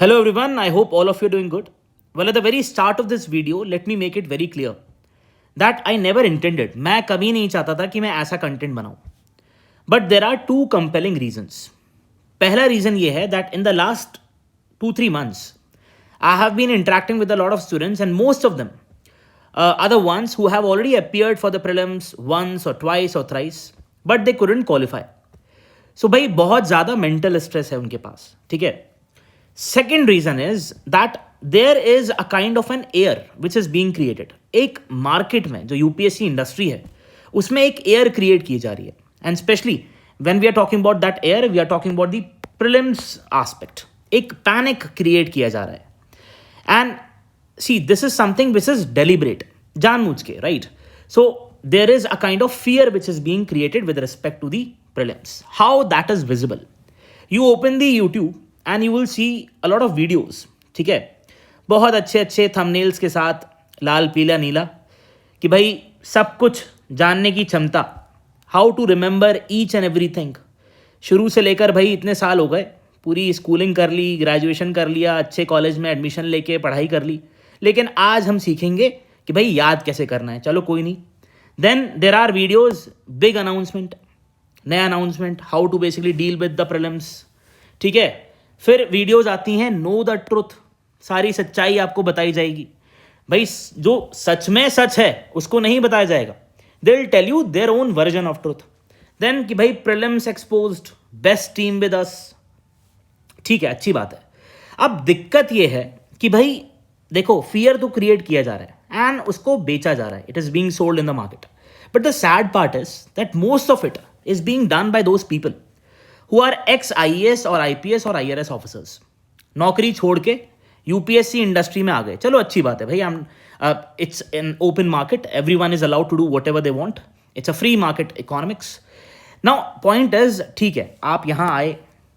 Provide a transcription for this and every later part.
Hello everyone, I hope all of you are doing good. Well, at the very start of this video, let me make it very clear that I never intended, मैं कभी नहीं चाहता था कि मैं ऐसा content बनाऊं. But there are two compelling reasons. पहला रीज़न ये है that in the last 2-3 months, I have been interacting with a lot of students and most of them are the ones who have already appeared for the prelims once or twice or thrice, but they couldn't qualify. So भाई बहुत ज़्यादा mental stress है उनके पास, ठीक है. Second reason is that there is a kind of an air which is being created. एक market में जो यूपीएससी इंडस्ट्री है उसमें एक एयर क्रिएट की जा रही है and specially when we are talking about that uh we are talking about the prelims aspect. एक पैनिक क्रिएट किया जा रहा है and see this is something which is deliberate, जानबूझ के, right. So there is a kind of fear which is being created with respect to the prelims. How that is visible? You open the YouTube and you will see a lot of videos, ठीक है, बहुत अच्छे अच्छे thumbnails के साथ, लाल पीला नीला, कि भाई सब कुछ जानने की क्षमता, how to remember each and everything. शुरू से लेकर भाई इतने साल हो गए, पूरी स्कूलिंग कर ली, ग्रेजुएशन कर लिया, अच्छे कॉलेज में एडमिशन लेके पढ़ाई कर ली, लेकिन आज हम सीखेंगे कि भाई याद कैसे करना है. चलो कोई नहीं. Then there are videos, big announcement, नया announcement, how to basically deal with the prelims, ठीक है. फिर वीडियोज़ आती हैं नो द ट्रुथ, सारी सच्चाई आपको बताई जाएगी. भाई जो सच में सच है उसको नहीं बताया जाएगा. They will tell you their own version of truth. Then कि भाई prelims exposed, best team with us, ठीक है, अच्छी बात है. अब दिक्कत ये है कि भाई देखो, फियर तो क्रिएट किया जा रहा है एंड उसको बेचा जा रहा है. It is being sold in the market. But the sad part is that most of it is being done by those people who are ex IAS और IPS और IRS ऑफिसर्स. नौकरी छोड़ के यूपीएससी इंडस्ट्री में आ गए. चलो अच्छी बात है भाई. It's an open market, everyone is allowed to do whatever they want. It's a free market economics. Now point is, ठीक है, आप यहाँ आए,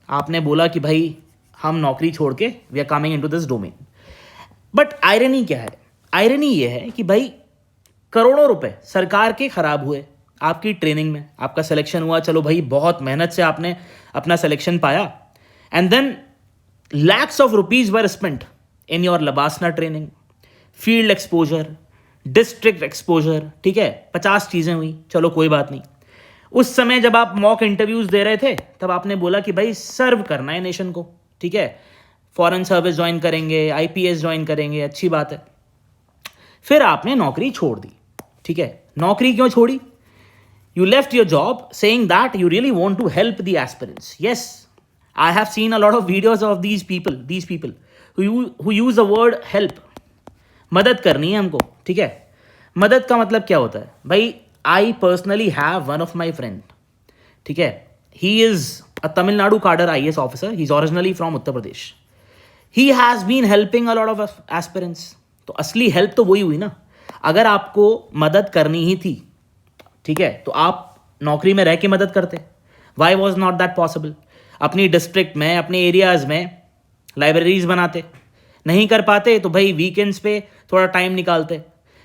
आपने बोला कि भाई हम नौकरी छोड़ के we are coming into this domain. But irony क्या है? आयरनी ये है कि भाई करोड़ों रुपए सरकार के खराब हुए आपकी ट्रेनिंग में. आपका सिलेक्शन हुआ, चलो भाई बहुत मेहनत से आपने अपना सिलेक्शन पाया, and then lakhs of rupees were spent in your LBSNAA training, field exposure, district exposure, ठीक है, 50 चीज़ें हुई. चलो कोई बात नहीं. उस समय जब आप मॉक इंटरव्यूज दे रहे थे तब आपने बोला कि भाई सर्व करना है नेशन को, ठीक है, फॉरेन सर्विस ज्वाइन करेंगे, IPS ज्वाइन करेंगे, अच्छी बात है. फिर आपने नौकरी छोड़ दी, ठीक है. नौकरी क्यों छोड़ी? You left your job saying that you really want to help the aspirants. Yes, I have seen a lot of videos of these people who use the word help. मदद करनी है हमको, ठीक है. मदद का मतलब क्या होता है भाई? I personally have one of my friend, ठीक है, he is a Tamil Nadu cadre IAS officer. He's originally from Uttar Pradesh. He has been helping a lot of aspirants. तो असली हेल्प तो वही हुई ना. अगर आपको मदद करनी ही थी, ठीक है, तो आप नौकरी में रह के मदद करते. Why was not that possible? अपनी डिस्ट्रिक्ट में, अपने एरियाज़ में लाइब्रेरीज बनाते. नहीं कर पाते तो भाई वीकेंड्स पे थोड़ा टाइम निकालते.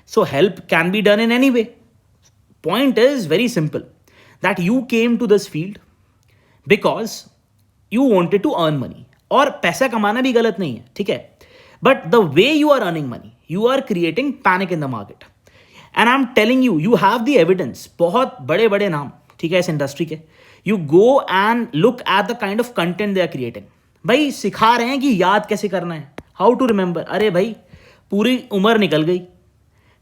So help can be done in any way. Point is very simple that you came to this field because you wanted to earn money. और पैसा कमाना भी गलत नहीं है, ठीक है, but the way you are earning money, you are creating panic in the market. And I am telling you, you have the evidence. बहुत बड़े बड़े नाम, ठीक है, इस इंडस्ट्री के. You go and look at the kind of content they are creating. भाई सिखा रहे हैं कि याद कैसे करना है, हाउ टू रिमेंबर. अरे भाई पूरी उम्र निकल गई.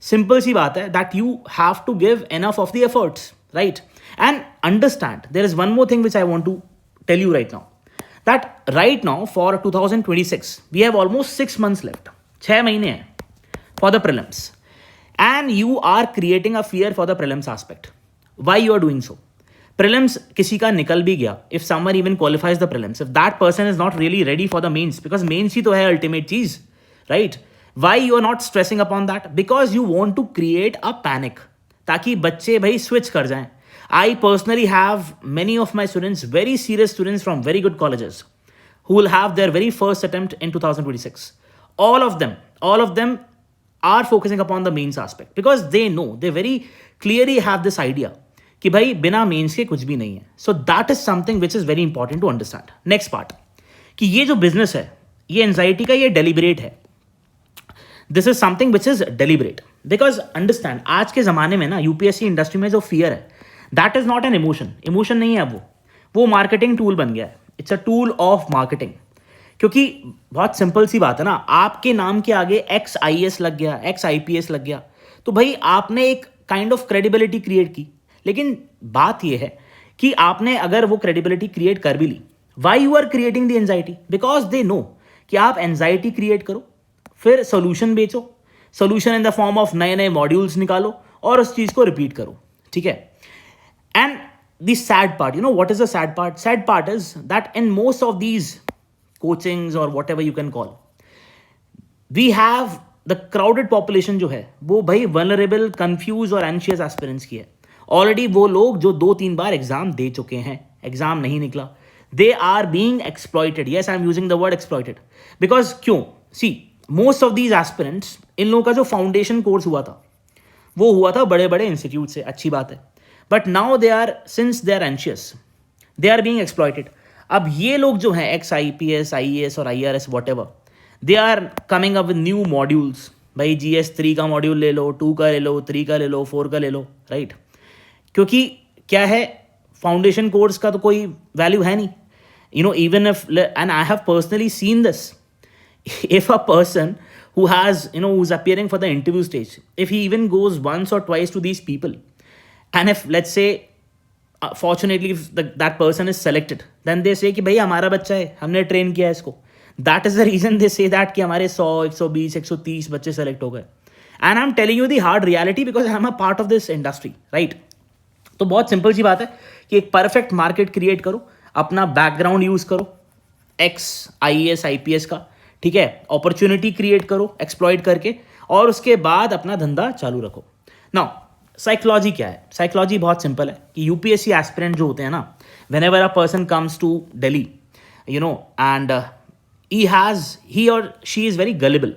सिंपल सी बात है that you have to give enough of the efforts, right. And understand there is one more thing which I want to tell you right now, that right now for 2026 we have almost 6 months left. 6 महीने हैं for the prelims. And you are creating a fear for the prelims aspect. Why you are doing so? Prelims किसी का निकल भी गया, if someone even qualifies the prelims, if that person is not really ready for the mains, because mains ही तो है ultimate चीज, right? Why you are not stressing upon that? Because you want to create a panic, ताकि बच्चे भाई switch कर जाएं. I personally have many of my students, very serious students from very good colleges, who will have their very first attempt in 2026. All of them are focusing upon the mains aspect because they know, they very clearly have this idea कि भाई बिना mains के कुछ भी नहीं है. So that is something which is very important to understand. Next part, कि ये जो बिजनेस है ये एंजाइटी का ये डेलिबरेट है, this is something which is deliberate, because understand आज के ज़माने में ना यूपीएससी इंडस्ट्री में जो फियर है that is not an emotion, emotion नहीं है वो मार्केटिंग टूल बन गया है, it's a tool of marketing. क्योंकि बहुत सिंपल सी बात है ना, आपके नाम के आगे एक्स IAS लग गया, एक्स IPS लग गया, तो भाई आपने एक काइंड ऑफ क्रेडिबिलिटी क्रिएट की। लेकिन बात यह है कि आपने अगर वो क्रेडिबिलिटी क्रिएट कर भी ली, why you are creating the anxiety, because they know कि आप एंजाइटी क्रिएट करो, फिर सोल्यूशन बेचो, solution in the form of नए नए मॉड्यूल्स निकालो और उस चीज़ को रिपीट करो, ठीक है। And the sad part, you know what is the sad part? Sad part is that in most of these coachings और whatever you can call, we have the crowded population जो है वो भाई vulnerable, confuse और anxious aspirants की है। Already वो लोग जो 2-3 बार एग्जाम दे चुके हैं, एग्जाम नहीं निकला, they are being exploited. Yes, I am using the word exploited because क्यों? See, most of these aspirants, इन लोगों का जो फाउंडेशन कोर्स हुआ था वो हुआ था बड़े बड़े इंस्टीट्यूट से, अच्छी बात है, but now they are, since they are anxious, they are being exploited. अब ये लोग जो हैं एक्स IPS, IAS और IRS whatever, they are coming up with new modules. भाई GS3 का मॉड्यूल ले लो, 2 का ले लो, 3 का ले लो, 4 का ले लो, राइट? क्योंकि क्या है, फाउंडेशन कोर्स का तो कोई वैल्यू है नहीं, you know, even if, and I have personally seen this, if a person who has, you know, who's appearing for the interview stage, if he even goes once or twice to these people, and if let's say fortunately if that person is selected, then they say कि भाई हमारा बच्चा है, हमने train किया है इसको, that is the reason they say that कि हमारे 100, 120, 130 बच्चे सेलेक्ट हो गए। and I'm telling you the hard reality because I'm a part of this industry, right? तो बहुत सिंपल सी बात है कि एक परफेक्ट मार्केट क्रिएट करो, अपना बैकग्राउंड यूज करो एक्स IAS IPS का, ठीक है, अपॉर्चुनिटी क्रिएट करो एक्सप्लॉइट करके, और उसके बाद अपना धंधा चालू रखो। नाउ साइकोलॉजी क्या है? साइकोलॉजी बहुत सिंपल है कि यूपीएससी एस्पिरेंट जो होते हैं ना, whenever a person comes to Delhi, you know, and he और शी इज़ वेरी गलिबल,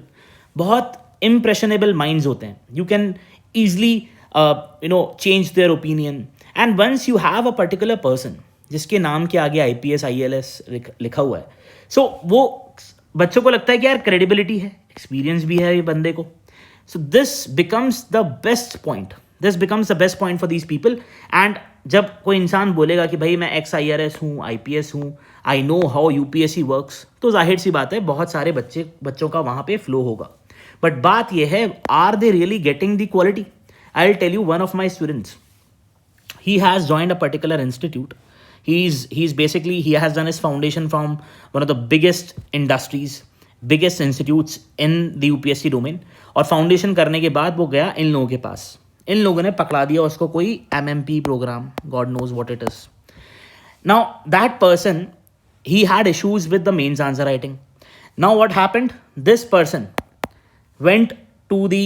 बहुत इम्प्रेशनेबल माइंड्स होते हैं, you can easily you know change their opinion. And once you have a particular person जिसके नाम के आगे IPS ILS लिखा हुआ है, सो वो बच्चों को लगता है कि यार क्रेडिबिलिटी है, एक्सपीरियंस भी है ये बंदे को, so this becomes the best point, this becomes the best point for these people. And जब कोई इंसान बोलेगा कि भाई मैं एक्स IRS हूँ, IPS हूँ, I know how UPSC works, तो जाहिर सी बात है बहुत सारे बच्चों का वहाँ पे फ्लो होगा। बट बात यह है, are they really getting the quality? I will tell you, one of my students, he has joined a particular institute. He's basically, he has done his foundation from one of the biggest industries, biggest institutes in the UPSC domain, और foundation करने के बाद वो गया इन लोगों के पास, इन लोगों ने पकड़ा दिया उसको कोई MMP program, God knows what it is. Now that person, he had issues with the mains answer writing. Now what happened? This person went to the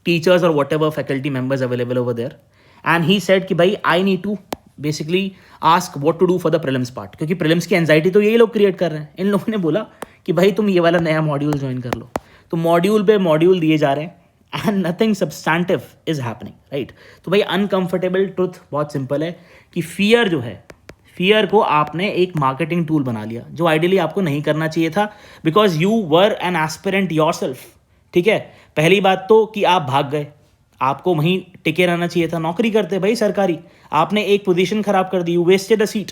teachers or whatever faculty members available over there, and he said कि भाई I need to basically ask what to do for the prelims part, क्योंकि prelims की anxiety तो यही लोग create कर रहे हैं। इन लोगों ने बोला कि भाई तुम ये वाला नया मॉड्यूल ज्वाइन कर लो, तो मॉड्यूल पे मॉड्यूल दिए जा रहे हैं and nothing substantive is happening, right? तो भाई अनकंफर्टेबल ट्रुथ बहुत सिंपल है कि फियर जो है, फियर को आपने एक मार्केटिंग टूल बना लिया, जो आइडियली आपको नहीं करना चाहिए था, because you were an aspirant yourself, ठीक है। पहली बात तो कि आप भाग गए, आपको वहीं टिके रहना चाहिए था, नौकरी करते भाई सरकारी, आपने एक पोजीशन खराब कर दी, you wasted a seat.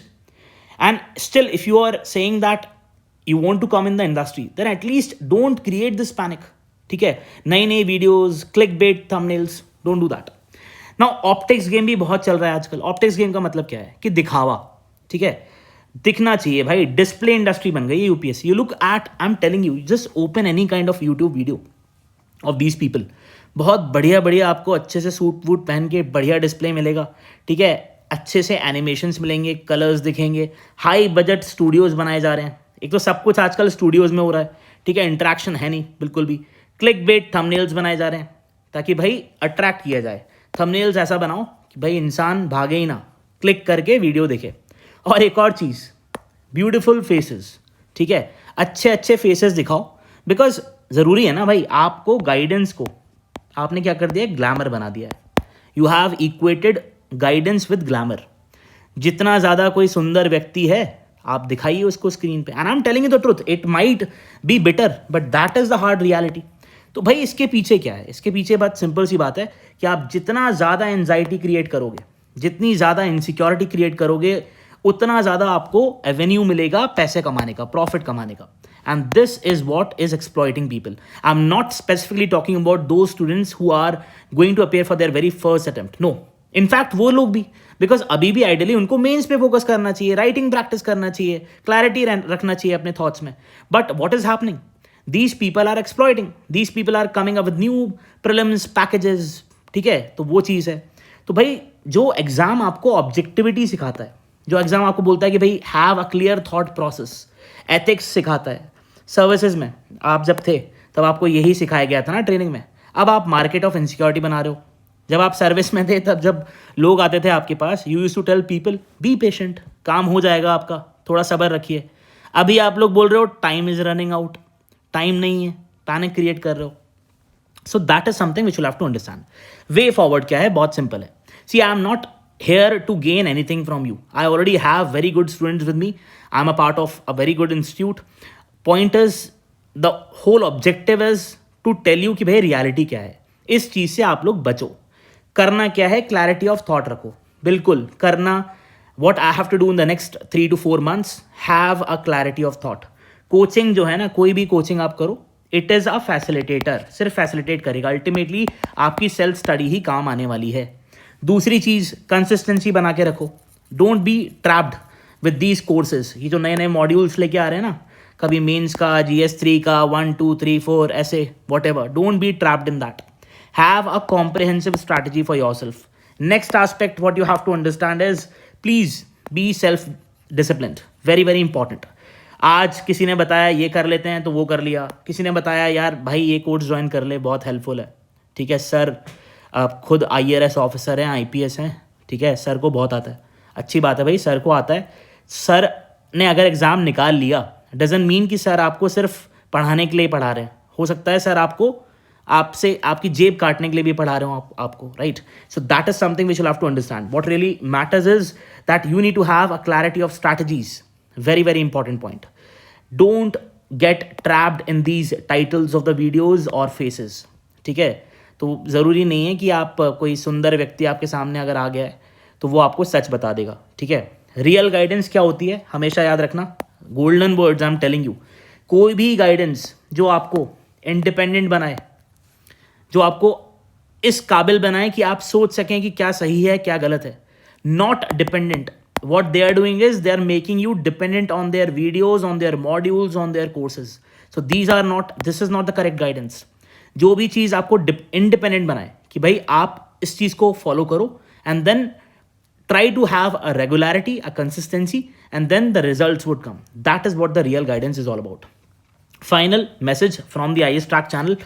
And still if you are saying that you want to come in the industry, then at least don't create this panic, ठीक है। नई नई videos, click bait thumbnails, don't do that. Now optics game भी बहुत चल रहा है आजकल। ऑप्टिक्स गेम का मतलब क्या है? कि दिखावा, ठीक है, दिखना चाहिए भाई। डिस्प्ले इंडस्ट्री बन गई है UPSC. You look at, I am telling you, just open any kind of YouTube video of these people, बहुत बढ़िया बढ़िया आपको अच्छे से सूट वूट पहन के बढ़िया डिस्प्ले मिलेगा, ठीक है, अच्छे से एनिमेशंस मिलेंगे, कलर्स दिखेंगे, हाई बजट स्टूडियोज बनाए जा रहे हैं। एक तो सब कुछ आजकल स्टूडियोज में हो रहा है, ठीक है, इंटरेक्शन है नहीं बिल्कुल भी। क्लिक बेट थंबनेल्स बनाए जा रहे हैं ताकि भाई अट्रैक्ट किया जाए। थंबनेल्स ऐसा बनाओ कि भाई इंसान भागे ही ना, क्लिक करके वीडियो देखे। और एक और चीज़, ब्यूटिफुल फेसेस, ठीक है, अच्छे अच्छे फेसेस दिखाओ, बिकॉज ज़रूरी है ना भाई, आपको गाइडेंस को आपने क्या कर दिया, ग्लैमर बना दिया है। You have equated guidance with glamour. जितना ज़्यादा कोई सुंदर व्यक्ति है, आप दिखाइए उसको स्क्रीन पे, and I am telling you the truth, it might be bitter but that is the hard reality. तो भाई इसके पीछे क्या है? इसके पीछे बात सिंपल सी बात है कि आप जितना ज़्यादा एंजाइटी क्रिएट करोगे, जितनी ज़्यादा इनसिक्योरिटी क्रिएट करोगे, उतना ज़्यादा आपको एवेन्यू मिलेगा पैसे कमाने का, प्रॉफिट कमाने का. And this is what is exploiting people. I am not specifically talking about those students who are going to appear for their very first attempt. No, in fact वो लोग भी, बिकॉज अभी भी आइडियली उनको मेंस पे focus करना चाहिए, writing practice करना चाहिए, क्लैरिटी रखना चाहिए अपने थॉट्स में. But what is happening? These people are exploiting. These people are coming up with new prelims packages. ठीक है, तो वो चीज़ है. तो भाई जो एग्ज़ाम आपको ऑब्जेक्टिविटी सिखाता है, जो एग्ज़ाम आपको बोलता है कि भाई have a clear thought process, ethics सिखाता है. सर्विसेज में आप जब थे तब आपको यही सिखाया गया था ना ट्रेनिंग में. अब आप मार्केट ऑफ इनसिक्योरिटी बना रहे हो. जब आप सर्विस में थे तब जब लोग आते थे आपके पास, you use to tell people be patient, काम हो जाएगा आपका, थोड़ा सब्र रखिए. अभी आप लोग बोल रहे हो time is running out, time नहीं है, पैनिक क्रिएट कर रहे हो. So that is something which will have to understand. Way forward क्या है? बहुत सिंपल है. See, I am not here to gain anything from you. I already have very good students with me. I'm a part of a very good institute. Point is, the whole objective is to tell you कि भाई reality क्या है. इस चीज़ से आप लोग बचो. करना क्या है? क्लैरिटी ऑफ थॉट रखो. बिल्कुल करना. What I have to do in the next 3 to 4 months, have a clarity of thought. Coaching जो है ना, कोई भी कोचिंग आप करो, इट इज़ अ फैसिलिटेटर, सिर्फ फैसिलिटेट करेगा. अल्टीमेटली आपकी सेल्फ स्टडी ही काम आने वाली है. दूसरी चीज़, कंसिस्टेंसी बना के रखो. Don't be trapped with these courses. ये जो नए नए मॉड्यूल्स लेके आ रहे हैं ना, कभी मेंस का, GS3 का, 1 2 3 4 ऐसे whatever, don't be trapped in that. Have a comprehensive strategy for yourself. Next aspect what you have to understand is please be self disciplined. Very very important. आज किसी ने बताया ये कर लेते हैं तो वो कर लिया. किसी ने बताया यार भाई ये कोर्स ज्वाइन कर ले, बहुत हेल्पफुल है. ठीक है सर, आप खुद IRS ऑफिसर हैं, IPS हैं. ठीक है, सर को बहुत आता है. अच्छी बात है भाई, सर को आता है. सर ने अगर एग्ज़ाम निकाल लिया, डजंट मीन कि सर आपको सिर्फ पढ़ाने के लिए पढ़ा रहे हैं. हो सकता है सर आपको आपसे आपकी जेब काटने के लिए भी पढ़ा रहे हो आपको, right. So that is something which will have to understand. What really matters is that you need to have a clarity of strategies. Very very important point. Don't get trapped in these titles of the videos or faces. ठीक है, तो ज़रूरी नहीं है कि आप कोई सुंदर व्यक्ति आपके सामने अगर आ गया है तो वो आपको सच बता देगा. ठीक है, रियल गाइडेंस क्या होती है हमेशा याद रखना. Golden words I am telling you. कोई भी गाइडेंस जो आपको इंडिपेंडेंट बनाए, जो आपको इस काबिल बनाए कि आप सोच सकें कि क्या सही है क्या गलत है, not dependent. What they are doing is they are making you dependent on their videos, on their modules, on their courses. So this is not the correct guidance. जो भी चीज़ आपको इंडिपेंडेंट बनाए कि भाई आप इस चीज़ को फॉलो करो, and then try to have a regularity, a consistency, and then the results would come. That is what the real guidance is all about. Final message from the IAS Track channel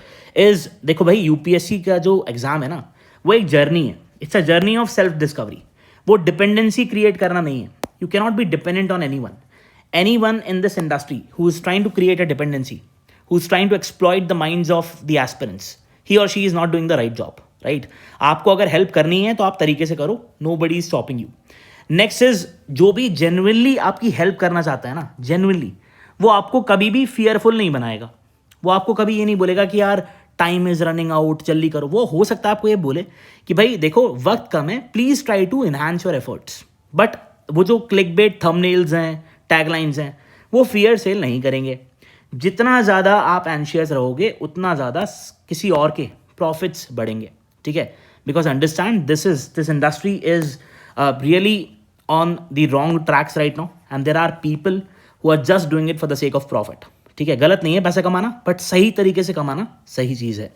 is, देखो भाई UPSC का जो exam है ना, वो एक journey है. It's a journey of self discovery. वो डिपेंडेंसी क्रिएट करना नहीं है. You cannot be dependent on any one in this industry who is trying to create a dependency, who is trying to exploit the minds of the aspirants. He और she is not doing the right job, right. आपको अगर help करनी है तो आप तरीके से करो. Nobody is stopping you. Next is, जो भी जेन्युइनली आपकी हेल्प करना चाहता है ना, जेन्युइनली, वो आपको कभी भी फियरफुल नहीं बनाएगा. वो आपको कभी ये नहीं बोलेगा कि यार टाइम इज़ रनिंग आउट, जल्दी करो. वो हो सकता है आपको ये बोले कि भाई देखो वक्त कम है, please try to enhance your efforts. But वो जो क्लिक बेट थंबनेल्स हैं, टैगलाइंस हैं, वो फियर सेल नहीं करेंगे. जितना ज़्यादा आप एंशियस रहोगे उतना ज़्यादा किसी और के प्रॉफिट्स बढ़ेंगे. ठीक है, because understand this industry is really on the wrong tracks right now, and there are people who are just doing it for the sake of profit. ठीक है, गलत नहीं है पैसा कमाना, बट सही तरीके से कमाना सही चीज़ है.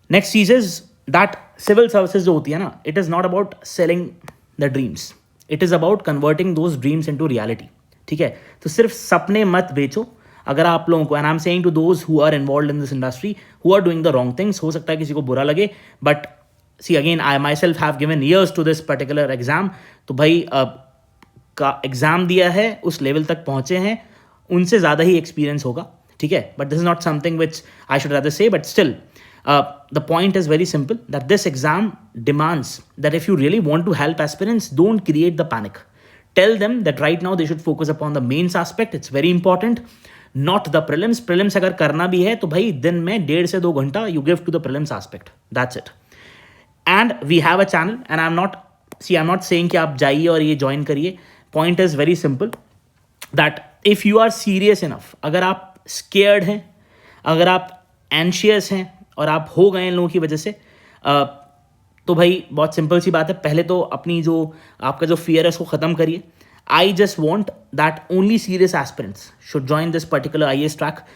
नेक्स्ट चीज़ इज दैट सिविल सर्विसेज जो होती है ना, it is not about selling the dreams, it is about converting those dreams into reality. ठीक है, तो सिर्फ सपने मत बेचो. अगर आप लोगों को, and I am saying to those who are involve in this industry who are doing the wrong things, हो सकता है किसी को बुरा लगे, but see again I myself have given years to this particular exam. तो भाई का एग्ज़ाम दिया है, उस लेवल तक पहुँचे हैं, उनसे ज़्यादा ही एक्सपीरियंस होगा. ठीक है, but this is not something which I should rather say, but still the point is very simple that this exam demands that if you really want to help aspirants, don't create the panic. tell them that right now they should focus upon the mains aspect. It's very important, not the prelims. Prelims अगर करना भी है तो भाई दिन में 1.5 से 2 घंटा you give to the prelims aspect. That's it. And we have a channel, and I'm not saying कि आप जाइए और ये join करिए. Point is very simple, that if you are serious enough, अगर आप scared हैं, अगर आप anxious हैं और आप हो गए इन लोगों की वजह से, तो भाई बहुत सिंपल सी बात है, पहले तो अपनी जो आपका जो फियर है उसको ख़त्म करिए. I just want that only serious aspirants should join this particular IAS track.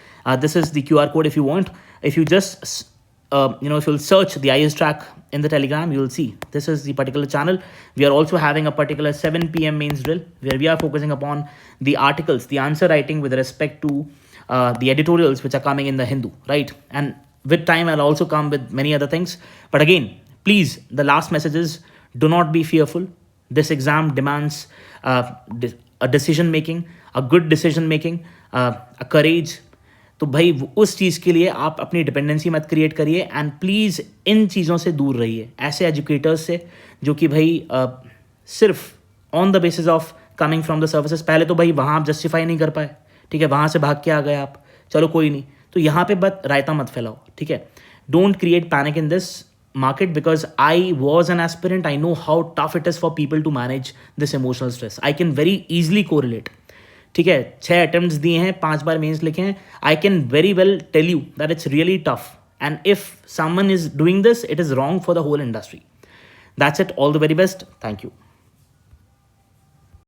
This is the QR code if you want. If you just, if you'll search the IAS track in the Telegram, you'll see this is the particular channel. We are also having a particular 7 p.m. mains drill where we are focusing upon the articles, the answer writing with respect to the editorials which are coming in the Hindu, right? And with time, I'll also come with many other things. But again, please, the last message is, do not be fearful. This exam demands a decision making, a good decision making, a courage. तो भाई उस चीज़ के लिए आप अपनी dependency मत create करिए, and please इन चीज़ों से दूर रहिए, ऐसे एजुकेटर्स से जो कि भाई सिर्फ on the basis of coming from the services. पहले तो भाई वहाँ आप जस्टिफाई नहीं कर पाए, ठीक है, वहाँ से भाग के आ गए आप, चलो कोई नहीं, तो यहाँ पे बस रायता मत फैलाओ, ठीक है. Don't create panic in this market, because I was an aspirant. I know how tough it is for people to manage this emotional stress. I can very easily correlate. ठीक है, 6 attempts दिए हैं, 5 बार मेंस लिखे हैं. I can very well tell you that it's really tough. And if someone is doing this, it is wrong for the whole industry. That's it. All the very best. Thank you.